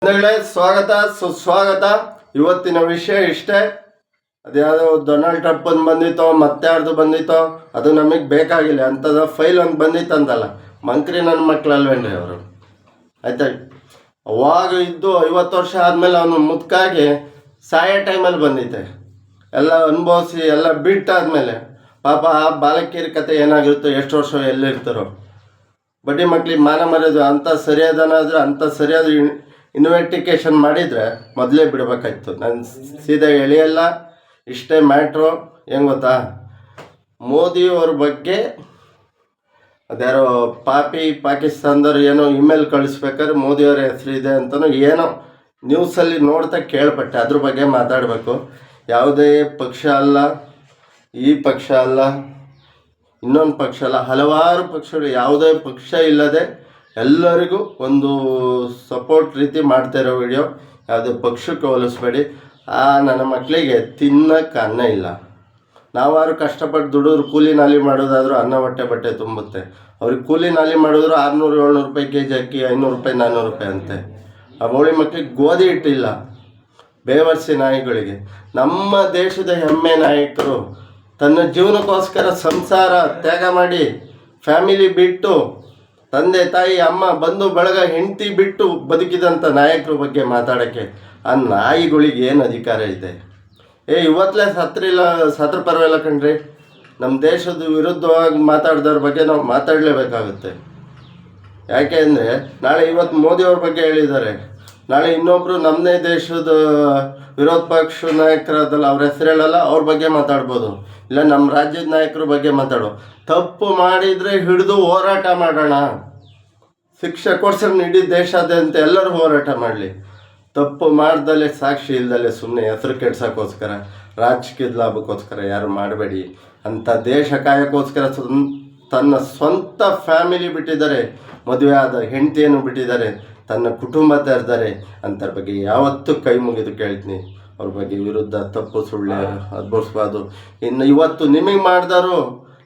ಬಂಧುಗಳೇ, ಸ್ವಾಗತ ಸುಸ್ವಾಗತ. ಇವತ್ತಿನ ವಿಷಯ ಇಷ್ಟೇ. ಅದ್ಯಾವುದೋ ಡೊನಾಲ್ಡ್ ಟ್ರಂಪ್ ಬಂದಿತ್ತೋ ಮತ್ತೆ ಯಾರ್ದು ಬಂದಿತ್ತೋ ಅದು ನಮಗೆ ಬೇಕಾಗಿಲ್ಲ. ಅಂಥದ್ದು ಫೈಲ್ ಒಂದು ಬಂದಿತ್ತಂತಲ್ಲ, ಮಂಕ್ರಿ ನನ್ನ ಮಕ್ಕಳಲ್ವೇನ್ರಿ ಅವರು. ಆಯ್ತಾ, ಅವಾಗ ಇದ್ದು 50 ವರ್ಷ ಆದಮೇಲೆ ಅವನು ಮುತ್ಕಾಗಿ ಸಾಯೋ ಟೈಮಲ್ಲಿ ಬಂದಿತ್ತೆ. ಎಲ್ಲ ಅನುಭವಿಸಿ ಎಲ್ಲ ಬಿಟ್ಟಾದ್ಮೇಲೆ ಪಾಪ ಆ ಬಾಲಕಿಯರ ಕತೆ ಏನಾಗಿರುತ್ತೋ, ಎಷ್ಟು ವರ್ಷ ಎಲ್ಲಿರ್ತಾರೋ. ಬಡ್ಡಿ ಮಕ್ಳಿಗೆ ಮಾನ ಮರ್ಯಾದೆ ಅಂಥ ಸರಿಯಾದನಾದ್ರೆ ಅಂಥ ಸರಿಯಾದ ಇನ್ವೆಸ್ಟಿಗೇಷನ್ ಮಾಡಿದರೆ ಮೊದಲೇ ಬಿಡಬೇಕಾಯ್ತು. ನಾನು ಸೀದಾ ಎಳೆಯಲ್ಲ, ಇಷ್ಟೇ ಮ್ಯಾಟ್ರು. ಹೆಂಗೆ ಗೊತ್ತಾ, ಮೋದಿಯವ್ರ ಬಗ್ಗೆ ಅದ್ಯಾರೋ ಪಾಕಿಸ್ತಾನದವ್ರು ಏನೋ ಇಮೇಲ್ ಕಳಿಸ್ಬೇಕಾದ್ರೆ ಮೋದಿಯವ್ರ ಹೆಸರಿದೆ ಅಂತಲೂ ಏನೋ ನ್ಯೂಸಲ್ಲಿ ನೋಡ್ತಾ ಕೇಳ್ಪಟ್ಟೆ. ಅದ್ರ ಬಗ್ಗೆ ಮಾತಾಡಬೇಕು. ಯಾವುದೇ ಪಕ್ಷ ಅಲ್ಲ, ಈ ಪಕ್ಷ ಅಲ್ಲ, ಇನ್ನೊಂದು ಪಕ್ಷ ಅಲ್ಲ, ಹಲವಾರು ಪಕ್ಷಗಳು, ಯಾವುದೇ ಪಕ್ಷ ಇಲ್ಲದೆ ಎಲ್ಲರಿಗೂ ಒಂದು ಸಪೋರ್ಟ್ ರೀತಿ ಮಾಡ್ತಾ ಇರೋ ವಿಡಿಯೋ. ಯಾವುದೇ ಪಕ್ಷಕ್ಕೆ ಹೋಲಿಸ್ಬೇಡಿ. ನನ್ನ ಮಕ್ಕಳಿಗೆ ತಿನ್ನಕ್ಕೆ ಅನ್ನ ಇಲ್ಲ. ನಾವಾರು ಕಷ್ಟಪಟ್ಟು ದುಡಿದ್ರು, ಕೂಲಿ ನಾಲಿ ಮಾಡೋದಾದ್ರೂ ಅನ್ನ ಬಟ್ಟೆ ತುಂಬುತ್ತೆ. ಅವ್ರಿಗೆ ಕೂಲಿ ನಾಲಿ ಮಾಡಿದ್ರು 600-700 ರೂಪಾಯಿ ಕೆಜಿ ಅಕ್ಕಿ, 500 ರೂಪಾಯಿ 400 ರೂಪಾಯಿ ಅಂತೆ. ಆ ಬೋಳಿ ಮಕ್ಕಳಿಗೆ ಗೋಧಿ ಹಿಟ್ಟಿಲ್ಲ. ಬೇವರ್ಸಿ ನಾಯಿಗಳಿಗೆ. ನಮ್ಮ ದೇಶದ ಹೆಮ್ಮೆ ನಾಯಕರು ತನ್ನ ಜೀವನಕ್ಕೋಸ್ಕರ ಸಂಸಾರ ತ್ಯಾಗ ಮಾಡಿ, ಫ್ಯಾಮಿಲಿ ಬಿಟ್ಟು, ತಂದೆ ತಾಯಿ ಅಮ್ಮ ಬಂಧು ಬಳಗ ಹೆಂಡತಿ ಬಿಟ್ಟು ಬದುಕಿದಂಥ ನಾಯಕರ ಬಗ್ಗೆ ಮಾತಾಡೋಕ್ಕೆ ಆ ನಾಯಿಗಳಿಗೆ ಏನು ಅಧಿಕಾರ ಇದೆ? ಇವತ್ತಲೇ ಸತ್ರ ಪರವಾಗಿಲ್ಲ ಕಣ್ರಿ. ನಮ್ಮ ದೇಶದ ವಿರುದ್ಧವಾಗಿ ಮಾತಾಡಿದವ್ರ ಬಗ್ಗೆ ನಾವು ಮಾತಾಡಲೇಬೇಕಾಗುತ್ತೆ. ಯಾಕೆ ಅಂದರೆ ಇವತ್ತು ಮೋದಿಯವ್ರ ಬಗ್ಗೆ ಹೇಳಿದ್ದಾರೆ, ನಾಳೆ ಇನ್ನೊಬ್ಬರು ನಮ್ಮದೇ ದೇಶದ ವಿರೋಧ ಪಕ್ಷ ನಾಯಕರಾದಲ್ಲ, ಅವ್ರ ಹೆಸರು ಹೇಳಲ್ಲ, ಅವ್ರ ಬಗ್ಗೆ ಮಾತಾಡ್ಬೋದು. ಇಲ್ಲ ನಮ್ಮ ರಾಜ್ಯದ ನಾಯಕರ ಬಗ್ಗೆ ಮಾತಾಡೋ. ತಪ್ಪು ಮಾಡಿದರೆ ಹಿಡಿದು ಹೋರಾಟ ಮಾಡೋಣ, ಶಿಕ್ಷೆ ಕೊಡ್ಸೋಣ. ಇಡೀ ದೇಶಾದ್ಯಂತ ಎಲ್ಲರೂ ಹೋರಾಟ ಮಾಡಲಿ. ತಪ್ಪು ಮಾಡ್ದಲೇ, ಸಾಕ್ಷಿ ಇಲ್ದಲೆ ಸುಮ್ಮನೆ ಹೆಸರು ಕೆಡ್ಸೋಕ್ಕೋಸ್ಕರ, ರಾಜಕೀಯದ ಲಾಭಕ್ಕೋಸ್ಕರ ಯಾರು ಮಾಡಬೇಡಿ. ಅಂಥ ದೇಶ ಕಾಯೋಕ್ಕೋಸ್ಕರ ತನ್ನ ಸ್ವಂತ ಫ್ಯಾಮಿಲಿ ಬಿಟ್ಟಿದ್ದಾರೆ, ಮದುವೆ ಆದ ಹೆಂಡತಿಯನ್ನು ಬಿಟ್ಟಿದ್ದಾರೆ, ತನ್ನ ಕುಟುಂಬ ತೆರೆದಾರೆ. ಅಂಥವ್ರ ಬಗ್ಗೆ ಯಾವತ್ತೂ ಕೈ ಮುಗಿದು ಕೇಳ್ತೀನಿ. ಅವ್ರ ಬಗ್ಗೆ ವಿರುದ್ಧ ತಪ್ಪು ಸುಳ್ಳು ಅದ್ಭುತವಾದು. ಇನ್ನು ಇವತ್ತು ನಿಮಗೆ ಮಾಡಿದಾರು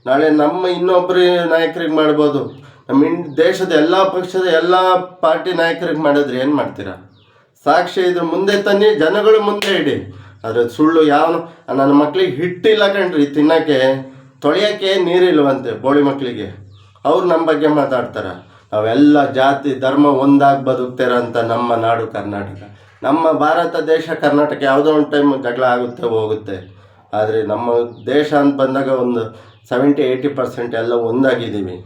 ನಾಳೆ ನಮ್ಮ ಇನ್ನೊಬ್ಬರು ನಾಯಕರಿಗೆ ಮಾಡ್ಬೋದು. ನಮ್ಮ ದೇಶದ ಎಲ್ಲ ಪಕ್ಷದ ಎಲ್ಲ ಪಾರ್ಟಿ ನಾಯಕರಿಗೆ ಮಾಡಿದ್ರೆ ಏನು ಮಾಡ್ತೀರಾ? ಸಾಕ್ಷಿ ಇದ್ರ ಮುಂದೆ ತನ್ನಿ, ಜನಗಳು ಮುಂದೆ ಇಡಿ. ಆದರೆ ಸುಳ್ಳು ಯಾವ ನನ್ನ ಮಕ್ಕಳಿಗೆ ಹಿಟ್ಟಿಲ್ಲ ಕಣ್ರಿ ತಿನ್ನೋಕ್ಕೆ, ತೊಳೆಯೋಕ್ಕೆ ನೀರಿಲ್ವಂತೆ ಬೋಳಿ ಮಕ್ಕಳಿಗೆ. ಅವ್ರು ನಮ್ಮ ಬಗ್ಗೆ ಮಾತಾಡ್ತಾರೆ. ನಾವೆಲ್ಲ ಜಾತಿ ಧರ್ಮ ಒಂದಾಗಿ ಬದುಕ್ತಾರಂತ ನಮ್ಮ ನಾಡು ಕರ್ನಾಟಕ, ನಮ್ಮ ಭಾರತ ದೇಶ ಕರ್ನಾಟಕ. ಯಾವುದೋ ಒಂದು ಟೈಮ್ ಜಗಳ ಆಗುತ್ತೆ ಹೋಗುತ್ತೆ. ಆದರೆ ನಮ್ಮ ದೇಶ ಅಂತ ಬಂದಾಗ ಒಂದು 70-80% ಎಲ್ಲ ಒಂದಾಗಿದ್ದೀವಿ.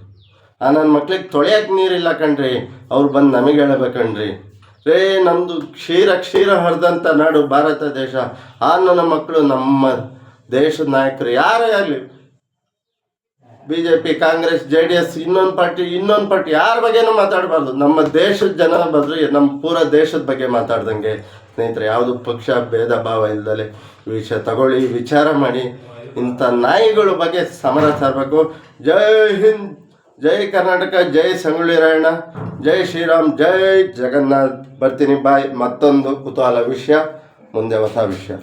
ನನ್ನ ಮಕ್ಳಿಗೆ ತೊಳೆಯೋಕ್ಕೆ ನೀರಿಲ್ಲ ಕಣ್ರಿ. ಅವ್ರು ಬಂದು ನಮಗೆ ಹೇಳಬೇಕಣ್ರಿ, ನಮ್ಮದು ಕ್ಷೀರ ಹರಿದಂಥ ನಾಡು ಭಾರತ ದೇಶ. ನನ್ನ ಮಕ್ಕಳು ನಮ್ಮ ದೇಶದ ನಾಯಕರು ಯಾರೇ ಆಗಲಿ, BJP, ಕಾಂಗ್ರೆಸ್, JDS, ಇನ್ನೊಂದು ಪಾರ್ಟಿ ಯಾರ ಬಗ್ಗೆನೂ ಮಾತಾಡಬಾರ್ದು. ನಮ್ಮ ದೇಶದ ಜನ ಬದಲು ನಮ್ಮ ಪೂರ ದೇಶದ ಬಗ್ಗೆ ಮಾತಾಡ್ದಂಗೆ. ಸ್ನೇಹಿತರೆ, ಯಾವುದು ಪಕ್ಷ ಭೇದ ಭಾವ ಇಲ್ದಲೆ ವಿಷಯ ತಗೊಳ್ಳಿ, ವಿಚಾರ ಮಾಡಿ. ಇಂಥ ನಾಯಿಗಳ ಬಗ್ಗೆ ಸಮರ ಸಾರಬೇಕು. ಜೈ ಹಿಂದ್, ಜೈ ಕರ್ನಾಟಕ, ಜೈ ಸಂಗೊಳ್ಳಿ ರಾಯಣ್ಣ, ಜೈ ಶ್ರೀರಾಮ್, ಜೈ ಜಗನ್ನಾಥ್. ಬರ್ತೀನಿ ಬಾಯ್. ಮತ್ತೊಂದು ಕುತೂಹಲ ವಿಷಯ, ಮುಂದೆ ಹೊಸ ವಿಷಯ.